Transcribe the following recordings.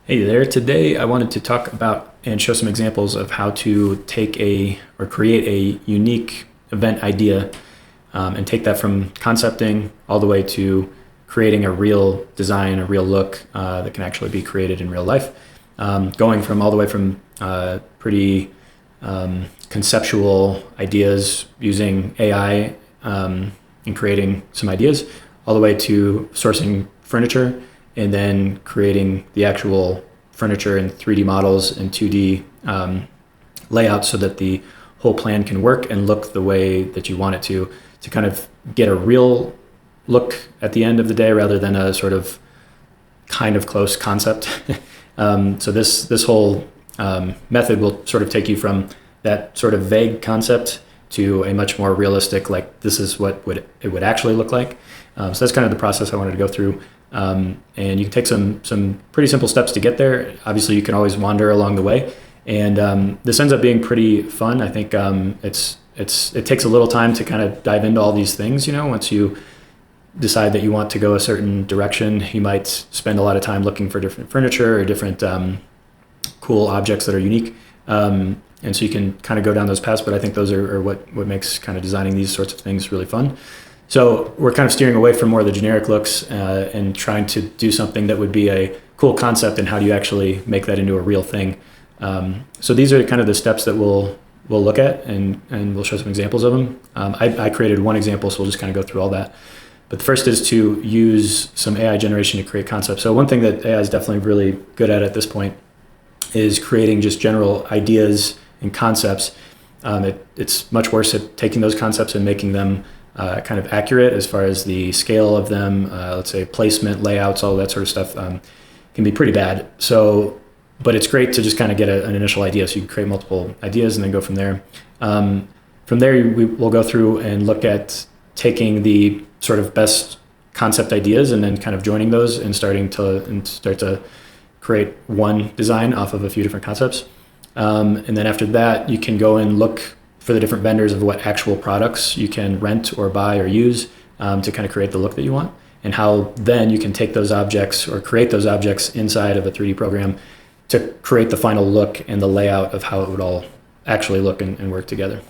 Hey there. Today I wanted to talk about and show some examples of how to take or create a unique event idea and take that from concepting all the way to creating a real design, a real look that can actually be created in real life. Going from all the way from pretty conceptual ideas using AI and creating some ideas, all the way to sourcing furniture and then creating the actual furniture in 3D models and 2D layouts so that the whole plan can work and look the way that you want it to kind of get a real look at the end of the day rather than a sort of kind of close concept. So this whole method will sort of take you from that sort of vague concept to a much more realistic, like this is what it would actually look like. So that's kind of the process I wanted to go through. And you can take some pretty simple steps to get there. Obviously, you can always wander along the way. And this ends up being pretty fun. I think it takes a little time to kind of dive into all these things. Once you decide that you want to go a certain direction, you might spend a lot of time looking for different furniture or different cool objects that are unique. And so you can kind of go down those paths, but I think those are what makes kind of designing these sorts of things really fun. So we're kind of steering away from more of the generic looks and trying to do something that would be a cool concept, and how do you actually make that into a real thing. So these are kind of the steps that we'll look at, and we'll show some examples of them. I created one example, so we'll just kind of go through all that. But the first is to use some AI generation to create concepts. So one thing that AI is definitely really good at this point is creating just general ideas and concepts. It's much worse at taking those concepts and making them kind of accurate as far as the scale of them, let's say placement, layouts, all that sort of stuff can be pretty bad. But it's great to just kind of get an initial idea. So you can create multiple ideas and then go from there. From there, we'll go through and look at taking the sort of best concept ideas and then kind of joining those and start to create one design off of a few different concepts. And then after that, you can go and look for the different vendors of what actual products you can rent or buy or use to kind of create the look that you want, and how then you can take those objects or create those objects inside of a 3D program to create the final look and the layout of how it would all actually look and work together.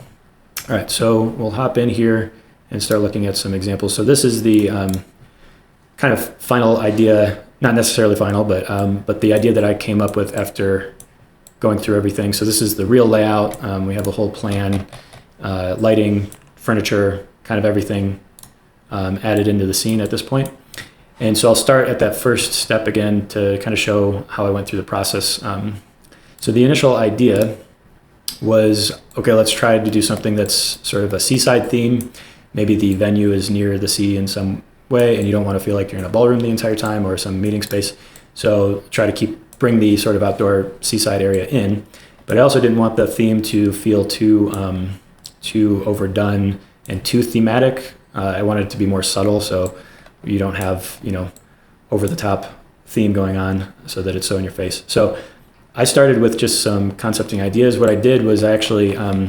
All right, so we'll hop in here and start looking at some examples. So this is the kind of final idea, not necessarily final, but the idea that I came up with after going through everything. So this is the real layout. We have a whole plan, lighting, furniture, kind of everything added into the scene at this point. And so I'll start at that first step again to kind of show how I went through the process. So the initial idea was, okay, let's try to do something that's sort of a seaside theme. Maybe the venue is near the sea in some way and you don't want to feel like you're in a ballroom the entire time or some meeting space. So try to bring the sort of outdoor seaside area in, but I also didn't want the theme to feel too overdone and too thematic. I wanted it to be more subtle, so you don't have over the top theme going on so that it's so in your face. So I started with just some concepting ideas. What I did was I actually I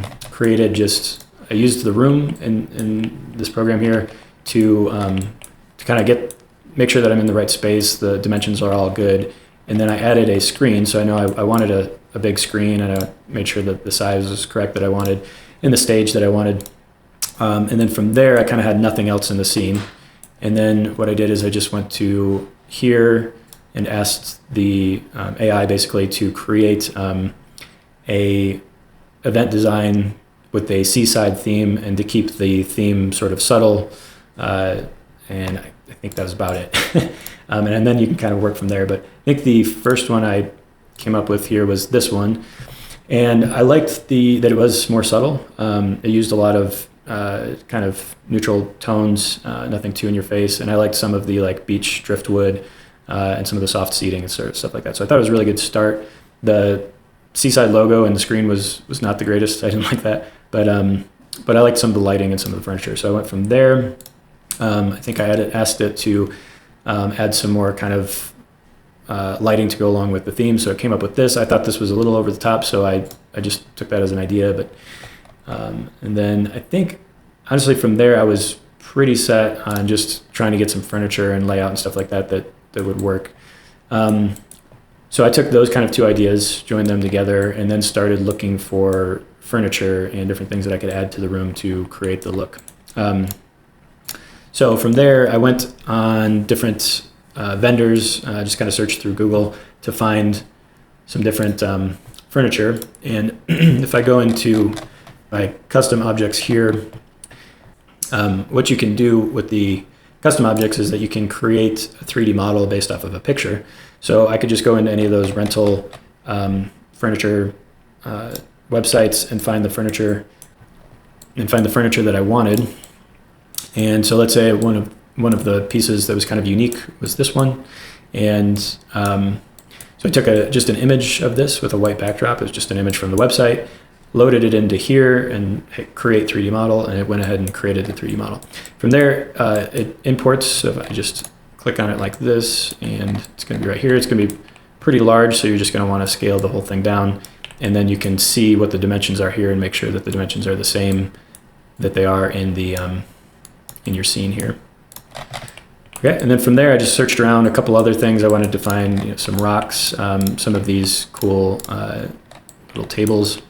used the room in this program here to kind of make sure that I'm in the right space. The dimensions are all good. And then I added a screen. So I know I wanted a big screen, and I made sure that the size was correct that I wanted in the stage that I wanted. And then from there, I kind of had nothing else in the scene. And then what I did is I just went to here and asked the AI basically to create a event design with a seaside theme and to keep the theme sort of subtle. And I think that was about it. And then you can kind of work from there. But I think the first one I came up with here was this one. And I liked that it was more subtle. It used a lot of kind of neutral tones, nothing too in your face. And I liked some of the like beach driftwood and some of the soft seating and sort of stuff like that. So I thought it was a really good start. The seaside logo and the screen was not the greatest. I didn't like that. But I liked some of the lighting and some of the furniture. So I went from there. I think I asked it to add some more kind of lighting to go along with the theme. So it came up with this. I thought this was a little over the top, so I just took that as an idea. But and then I think, honestly, from there, I was pretty set on just trying to get some furniture and layout and stuff like that would work. So I took those kind of two ideas, joined them together, and then started looking for furniture and different things that I could add to the room to create the look. So from there, I went on different vendors, just kind of searched through Google to find some different furniture. And if I go into my custom objects here, what you can do with the custom objects is that you can create a 3D model based off of a picture. So I could just go into any of those rental furniture websites and find the furniture that I wanted. And so let's say one of the pieces that was kind of unique was this one. And so I took just an image of this with a white backdrop. It was just an image from the website, loaded it into here and hit create 3D model, and it went ahead and created the 3D model. From there, it imports. So if I just click on it like this, and it's going to be right here, it's going to be pretty large. So you're just going to want to scale the whole thing down. And then you can see what the dimensions are here and make sure that the dimensions are the same that they are in the in your scene here. Okay, and then from there I just searched around a couple other things. I wanted to find some rocks, some of these cool little tables,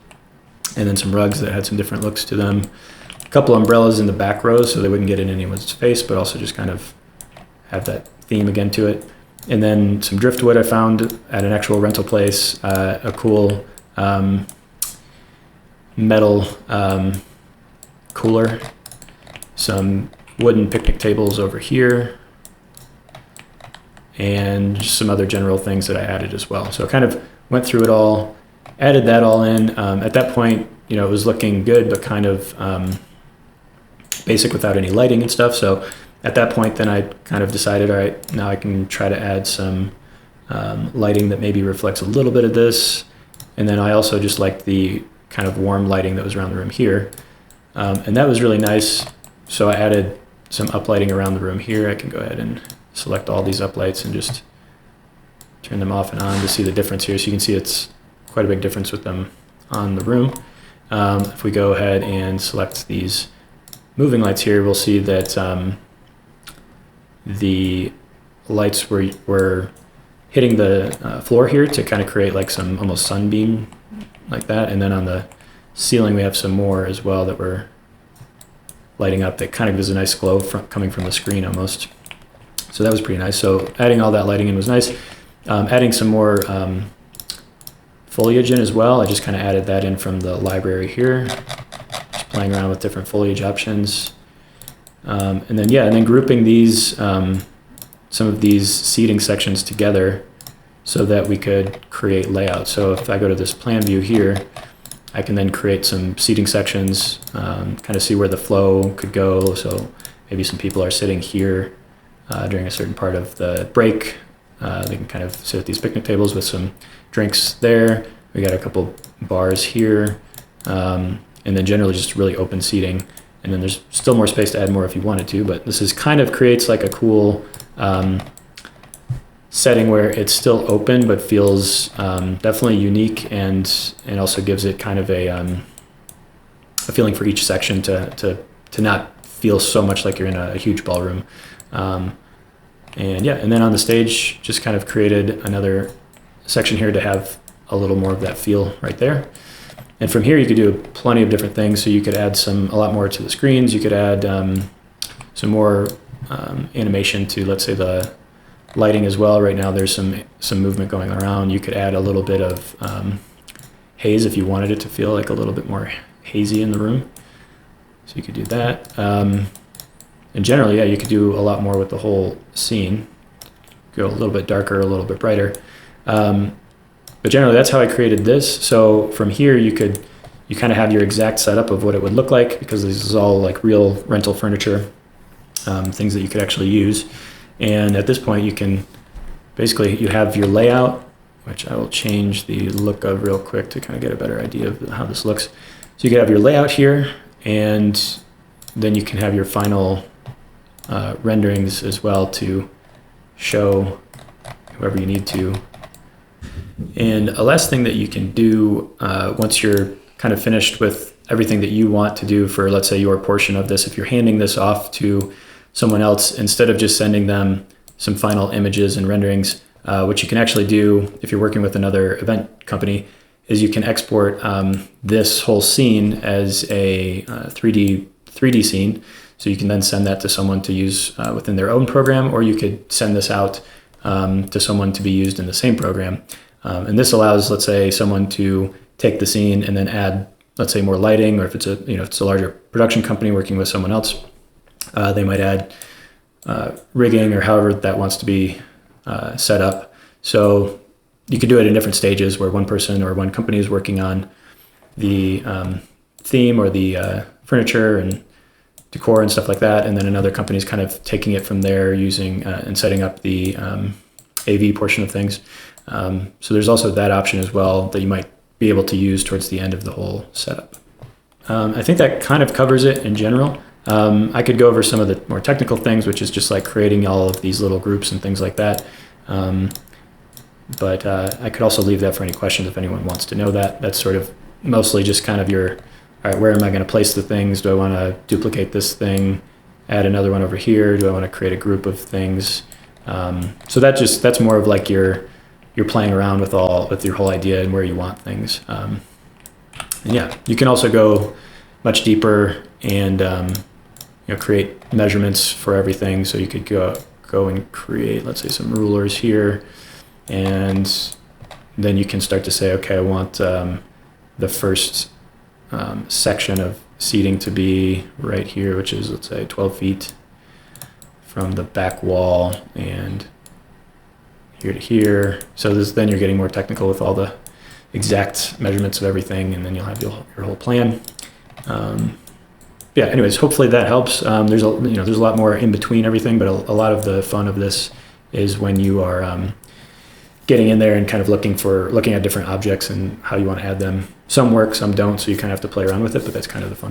and then some rugs that had some different looks to them. A couple umbrellas in the back rows so they wouldn't get in anyone's face, but also just kind of have that theme again to it. And then some driftwood I found at an actual rental place, a cool metal cooler, some wooden picnic tables over here, and just some other general things that I added as well. So I kind of went through it all, added that all in. At that point, it was looking good, but kind of basic without any lighting and stuff. So at that point, then I kind of decided, all right, now I can try to add some lighting that maybe reflects a little bit of this. And then I also just liked the kind of warm lighting that was around the room here. And that was really nice. So I added some uplighting around the room here. I can go ahead and select all these uplights and just turn them off and on to see the difference here. So you can see it's quite a big difference with them on the room. If we go ahead and select these moving lights here, we'll see that the lights were hitting the floor here to kind of create like some almost sunbeam like that. And then on the ceiling, we have some more as well that were lighting up that kind of gives a nice glow coming from the screen almost. So that was pretty nice. So adding all that lighting in was nice. Adding some more foliage in as well. I just kind of added that in from the library here. Just playing around with different foliage options. And then grouping these, some of these seating sections together so that we could create layout. So if I go to this plan view here, I can then create some seating sections, kind of see where the flow could go. So maybe some people are sitting here during a certain part of the break. They can kind of sit at these picnic tables with some drinks there. We got a couple bars here, and then generally just really open seating. And then there's still more space to add more if you wanted to, but this is kind of creates like a cool setting where it's still open but feels definitely unique, and also gives it kind of a feeling for each section to not feel so much like you're in a huge ballroom. And then on the stage, just kind of created another section here to have a little more of that feel right there. And from here, you could do plenty of different things. So you could add a lot more to the screens. You could add some more animation to, let's say, the lighting as well. Right now, there's some movement going around. You could add a little bit of haze if you wanted it to feel like a little bit more hazy in the room. So you could do that. And generally, you could do a lot more with the whole scene. Go a little bit darker, a little bit brighter. But generally, that's how I created this. So from here, you kind of have your exact setup of what it would look like, because this is all like real rental furniture, things that you could actually use. And at this point, you have your layout, which I will change the look of real quick to kind of get a better idea of how this looks. So you can have your layout here, and then you can have your final renderings as well to show whoever you need to. And a last thing that you can do once you're kind of finished with everything that you want to do for, let's say, your portion of this, if you're handing this off to someone else, instead of just sending them some final images and renderings, what you can actually do if you're working with another event company is you can export this whole scene as a 3D scene. So you can then send that to someone to use within their own program, or you could send this out to someone to be used in the same program. And this allows, let's say, someone to take the scene and then add, let's say, more lighting, or if it's a larger production company working with someone else, they might add rigging or however that wants to be set up. So you could do it in different stages where one person or one company is working on the theme or the furniture and decor and stuff like that, and then another company is kind of taking it from there using and setting up the AV portion of things. So there's also that option as well that you might be able to use towards the end of the whole setup. I think that kind of covers it in general. I could go over some of the more technical things, which is just like creating all of these little groups and things like that. But I could also leave that for any questions if anyone wants to know that. That's sort of mostly just kind of all right, where am I going to place the things? Do I want to duplicate this thing, add another one over here? Do I want to create a group of things? So that's more of like you're playing around with your whole idea and where you want things. And yeah, you can also go much deeper and create measurements for everything. So you could go and create, let's say, some rulers here, and then you can start to say, okay, I want the first section of seating to be right here, which is, let's say, 12 feet from the back wall and here to here. So then you're getting more technical with all the exact measurements of everything, and then you'll have your whole plan. Yeah, anyways, hopefully that helps. There's a lot more in between everything, but a lot of the fun of this is when you are getting in there and kind of looking at different objects and how you want to add them. Some work, some don't, so you kind of have to play around with it, but that's kind of the fun of it.